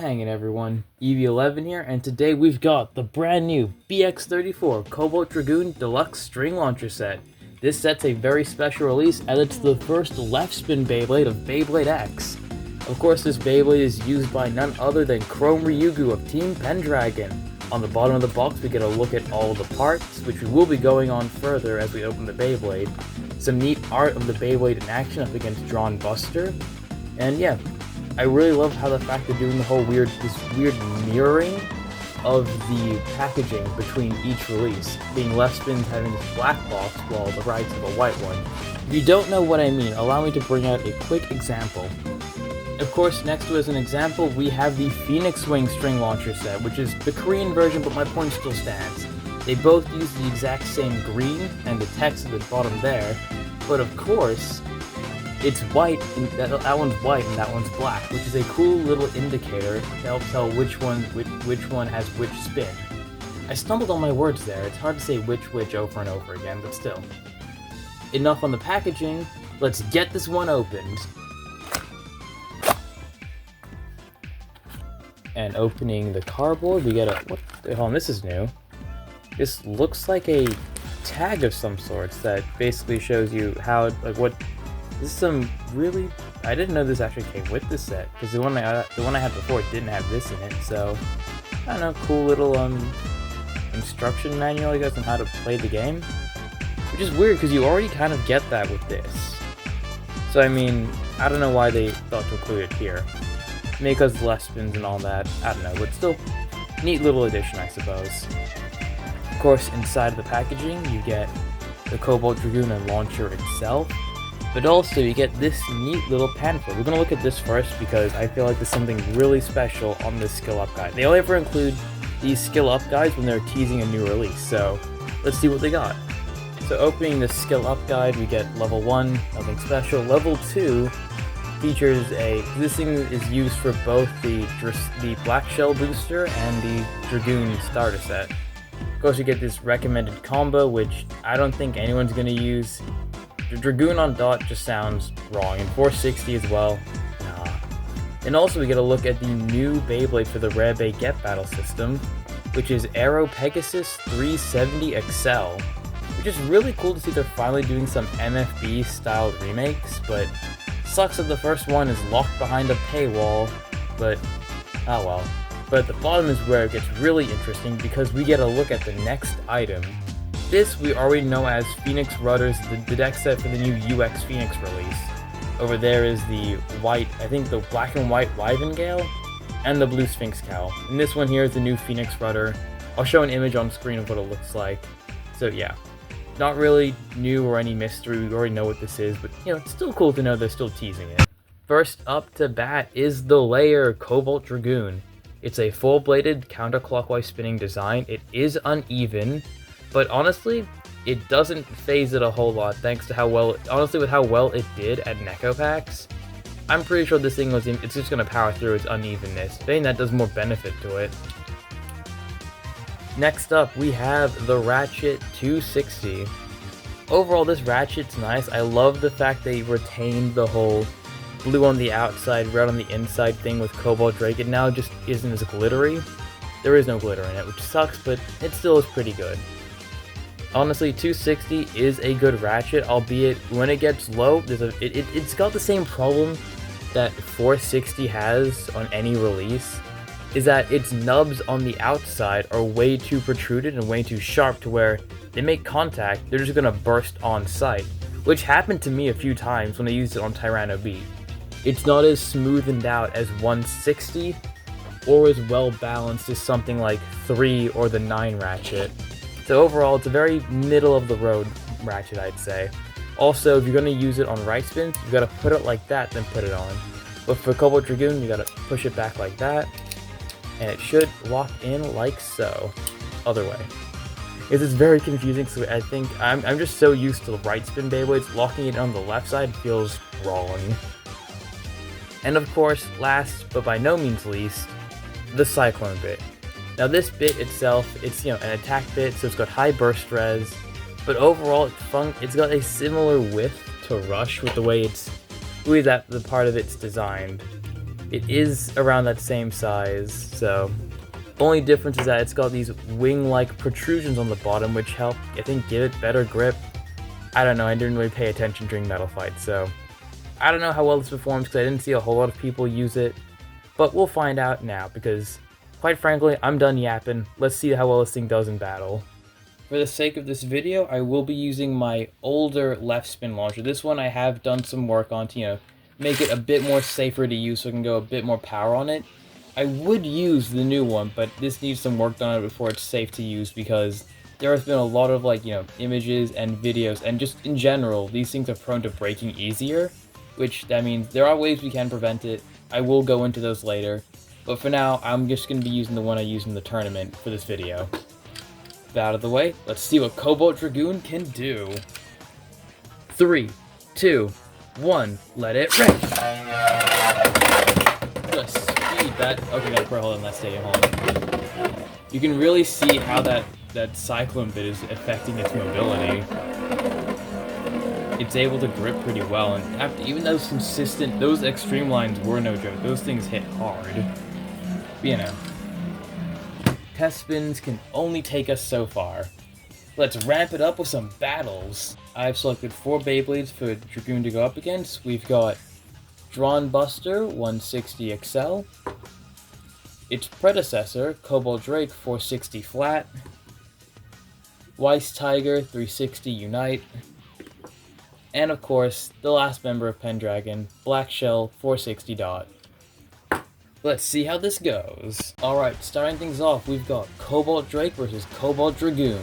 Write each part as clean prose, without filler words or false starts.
hanging, everyone? EV11 here, and today we've got the brand new BX-34 Cobalt Dragoon Deluxe String Launcher Set. This set's a very special release, as it's the first left spin Beyblade of Beyblade X. Of course, this Beyblade is used by none other than Chrome Ryugu of Team Pendragon. On the bottom of the box, we get a look at all the parts, which we will be going on further as we open the Beyblade. Some neat art of the Beyblade in action up against Drawn Buster, and yeah. I really love how the fact they're doing the whole weird mirroring of the packaging between each release, being left spins having this black box while the rights have a white one. If you don't know what I mean, allow me to bring out a quick example. Of course, next to as an example, we have the Phoenix Wing String Launcher Set, which is the Korean version, but my point still stands. They both use the exact same green and the text at the bottom there, but of course, it's white, and that one's white and that one's black, which is a cool little indicator to help tell which one has which spin. I stumbled on my words there. It's hard to say which over and over again, but still. Enough on the packaging. Let's get this one opened. And opening the cardboard, we get hold on, this is new. This looks like a tag of some sorts that basically shows you how, this is some really, I didn't know this actually came with the set, because the one I had before didn't have this in it, so, I don't know, cool little, instruction manual, I guess, on how to play the game, which is weird, because you already kind of get that with this. So, I mean, I don't know why they thought to include it here. Maybe because of left spins and all that, I don't know, but still, neat little addition, I suppose. Of course, inside of the packaging, you get the Cobalt Dragoon and launcher itself, but also you get this neat little pamphlet. We're going to look at this first because I feel like there's something really special on this skill up guide. They only ever include these skill up guides when they're teasing a new release, so let's see what they got. So opening the skill up guide, we get level 1, nothing special. Level 2 features this thing is used for both the Black Shell booster and the Dragoon starter set. Of course, you get this recommended combo, which I don't think anyone's going to use. The Dragoon on dot just sounds wrong, and 460 as well, nah. And also we get a look at the new Beyblade for the Rare Bay Get Battle system, which is Aero Pegasus 370 XL, which is really cool to see they're finally doing some MFB styled remakes, but sucks that the first one is locked behind a paywall, but oh well. But at the bottom is where it gets really interesting because we get a look at the next item. This we already know as Phoenix Rudders, the deck set for the new UX Phoenix release. Over there is the white, I think the black and white Wyvern and the blue Sphinx Cowl. And this one here is the new Phoenix Rudder. I'll show an image on screen of what it looks like. So yeah, not really new or any mystery, we already know what this is, but you know, it's still cool to know they're still teasing it. First up to bat is the Layer Cobalt Dragoon. It's a full-bladed counterclockwise spinning design. It is uneven, but honestly, it doesn't phase it a whole lot thanks to how well it did at Neko Packs. I'm pretty sure this thing it's just going to power through its unevenness. Saying that does more benefit to it. Next up, we have the Ratchet 260. Overall, this Ratchet's nice. I love the fact they retained the whole blue on the outside, red on the inside thing with Cobalt Drake. It now just isn't as glittery. There is no glitter in it, which sucks, but it still is pretty good. Honestly, 260 is a good Ratchet, albeit when it gets low, it's got the same problem that 460 has on any release, is that its nubs on the outside are way too protruded and way too sharp to where they make contact, they're just gonna burst on sight, which happened to me a few times when I used it on Tyranno Beat. It's not as smoothened out as 160, or as well balanced as something like 3 or the 9 Ratchet. So overall, it's a very middle-of-the-road Ratchet, I'd say. Also, if you're going to use it on right spins, you've got to put it like that, then put it on. But for Cobalt Dragoon, you got to push it back like that, and it should lock in like so. Other way. It's very confusing, so I think I'm just so used to the right spin Beyblades, locking it on the left side feels wrong. And of course, last but by no means least, the Cyclone bit. Now this bit itself, it's an attack bit, so it's got high burst res, but overall it's got a similar width to Rush with the way the part of it's designed. It is around that same size, so only difference is that it's got these wing-like protrusions on the bottom, which help, I think, give it better grip. I don't know, I didn't really pay attention during Metal Fight, so I don't know how well this performs because I didn't see a whole lot of people use it, but we'll find out now because, quite frankly, I'm done yapping. Let's see how well this thing does in battle. For the sake of this video, I will be using my older left spin launcher. This one I have done some work on to, make it a bit more safer to use so I can go a bit more power on it. I would use the new one, but this needs some work done on it before it's safe to use because there has been a lot of images and videos, and just in general, these things are prone to breaking easier, which that means there are ways we can prevent it. I will go into those later, but for now, I'm just going to be using the one I used in the tournament for this video. That out of the way, let's see what Cobalt Dragoon can do. 3, 2, 1, let it rip! Just speed that. Okay, gotta put a hold on that stadium hold. You can really see how that cyclone bit is affecting its mobility. It's able to grip pretty well, and even those those extreme lines were no joke. Those things hit hard. But, test spins can only take us so far. Let's ramp it up with some battles. I've selected 4 Beyblades for Dragoon to go up against. We've got Drawn Buster 160 XL, its predecessor, Cobalt Drake 460 Flat, Weiss Tiger 360 Unite, and of course, the last member of Pendragon, Black Shell 460 Dot. Let's see how this goes. Alright, starting things off, we've got Cobalt Drake versus Cobalt Dragoon.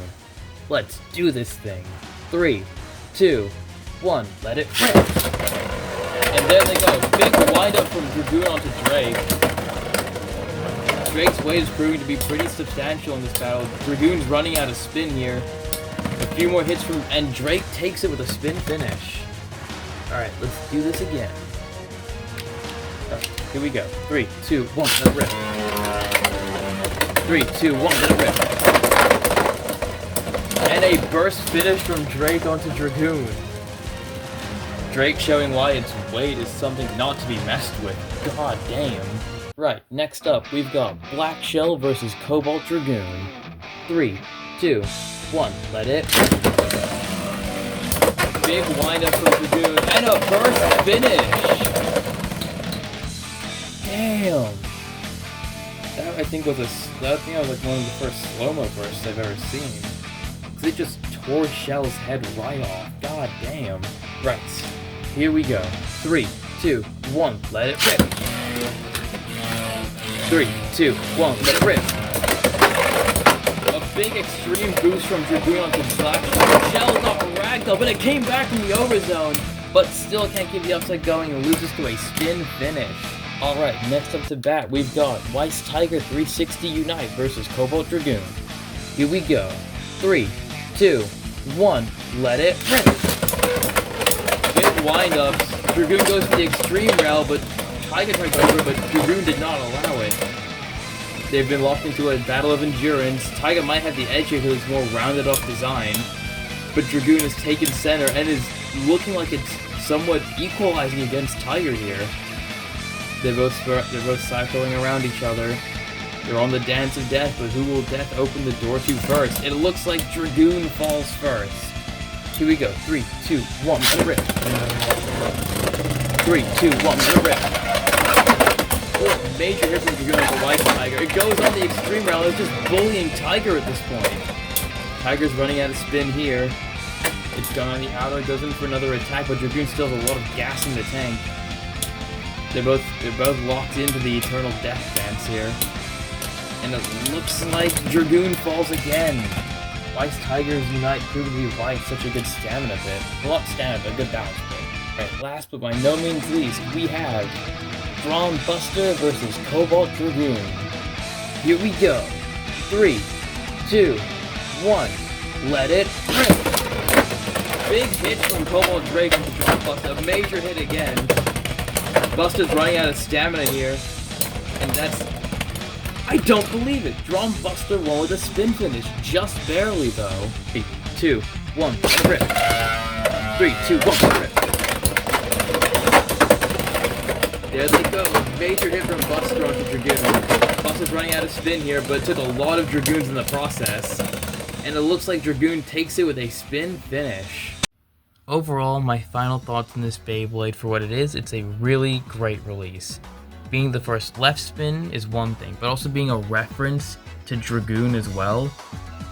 Let's do this thing. 3, 2, 1, let it rip! And there they go, big wind-up from Dragoon onto Drake. Drake's weight is proving to be pretty substantial in this battle. Dragoon's running out of spin here. A few more hits from, and Drake takes it with a spin finish. Alright, let's do this again. Here we go. 3, 2, 1, let it rip. 3, 2, 1, let it rip. And a burst finish from Drake onto Dragoon. Drake showing why its weight is something not to be messed with. God damn. Right, next up, we've got Black Shell versus Cobalt Dragoon. 3, 2, 1, let it. Big wind-up from Dragoon, and a burst finish! Damn! That I think was one of the first slow-mo bursts I've ever seen. Cause it just tore Shell's head right off. God damn. Right, here we go. 3, 2, 1, let it rip! 3, 2, 1, let it rip! A big extreme boost from Dragoon onto Black Shell. Shell's off a ragdoll, but it came back from the overzone, but still can't keep the upside going and loses to a spin finish. Alright, next up to bat, we've got Weiss Tiger 360 Unite versus Cobalt Dragoon. Here we go. 3, 2, 1, let it rip! Big wind-ups. Dragoon goes for the extreme rail, but Tiger tried over, but Dragoon did not allow it. They've been locked into a battle of endurance. Tiger might have the edge here because it's more rounded off design, but Dragoon has taken center and is looking like it's somewhat equalizing against Tiger here. They're both cycling around each other. They're on the dance of death, but who will death open the door to first? It looks like Dragoon falls first. Here we go. 3, 2, 1, let it rip. 3, 2, 1, let it rip. Oh, major hit from Dragoon with the Weiss Tiger. It goes on the extreme rail. It's just bullying Tiger at this point. Tiger's running out of spin here. It's gone on the outer, goes in for another attack, but Dragoon still has a lot of gas in the tank. They're both locked into the eternal death dance here. And it looks like Dragoon falls again. Weiss Tiger's Unite proved to be why it's such a good stamina bit. Well, not stamina, but a good balance bit. Alright, last but by no means least, we have Drawn Buster versus Cobalt Dragoon. Here we go. 3, 2, 1, let it rip! Big hit from Cobalt Drake on the Drawn Buster. A major hit again. Buster's running out of stamina here. And that's... I don't believe it! Drawn Buster won with a spin finish. Just barely, though. 3, 2, 1, let it rip. 3, 2, 1, let it rip. There they go. major hit from Buster onto Dragoon. Buster's running out of spin here, but took a lot of Dragoons in the process. And it looks like Dragoon takes it with a spin finish. Overall, my final thoughts on this Beyblade for what it is, it's a really great release. Being the first left spin is one thing, but also being a reference to Dragoon as well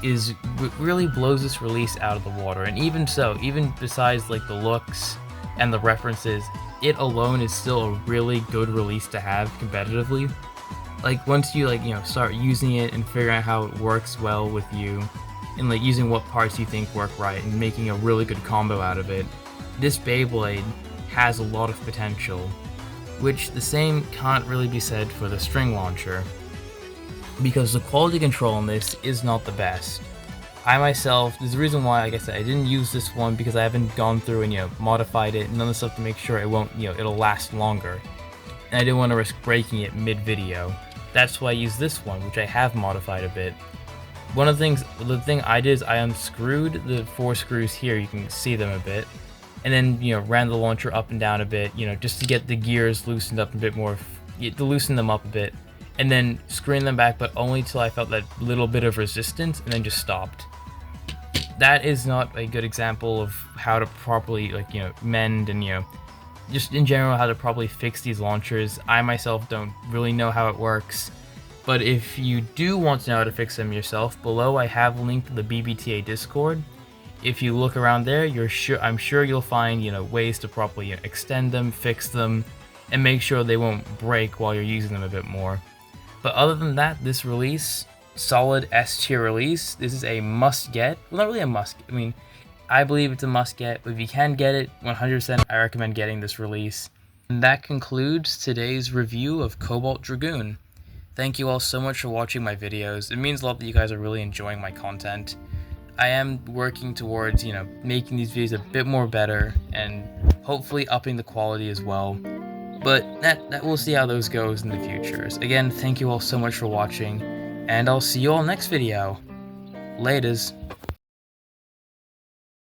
is really blows this release out of the water. And even so, even besides like the looks and the references, it alone is still a really good release to have competitively. Like once you start using it and figuring out how it works well with you, and like using what parts you think work right and making a really good combo out of it, this Beyblade has a lot of potential, which the same can't really be said for the string launcher, because the quality control on this is not the best. I myself, there's a reason why, like I said, I didn't use this one because I haven't gone through and modified it and done the stuff to make sure it won't, it'll last longer, and I didn't want to risk breaking it mid-video. That's why I use this one, which I have modified a bit. The thing I did is I unscrewed the 4 screws here, you can see them a bit, and then, ran the launcher up and down a bit, just to get the gears loosened up a bit more, to loosen them up a bit, and then screwing them back, but only till I felt that little bit of resistance, and then just stopped. That is not a good example of how to properly, mend and, just in general, how to properly fix these launchers. I myself don't really know how it works. But if you do want to know how to fix them yourself, below I have linked the BBTA Discord. If you look around there, I'm sure you'll find ways to properly extend them, fix them, and make sure they won't break while you're using them a bit more. But other than that, this release, solid S tier release. This is a must get. Well, not really a must. I mean, I believe it's a must get, but if you can get it, 100% I recommend getting this release. And that concludes today's review of Cobalt Dragoon. Thank you all so much for watching my videos. It means a lot that you guys are really enjoying my content. I am working towards, making these videos a bit more better and hopefully upping the quality as well. But that we'll see how those goes in the future. Again, thank you all so much for watching, and I'll see you all next video. Laters.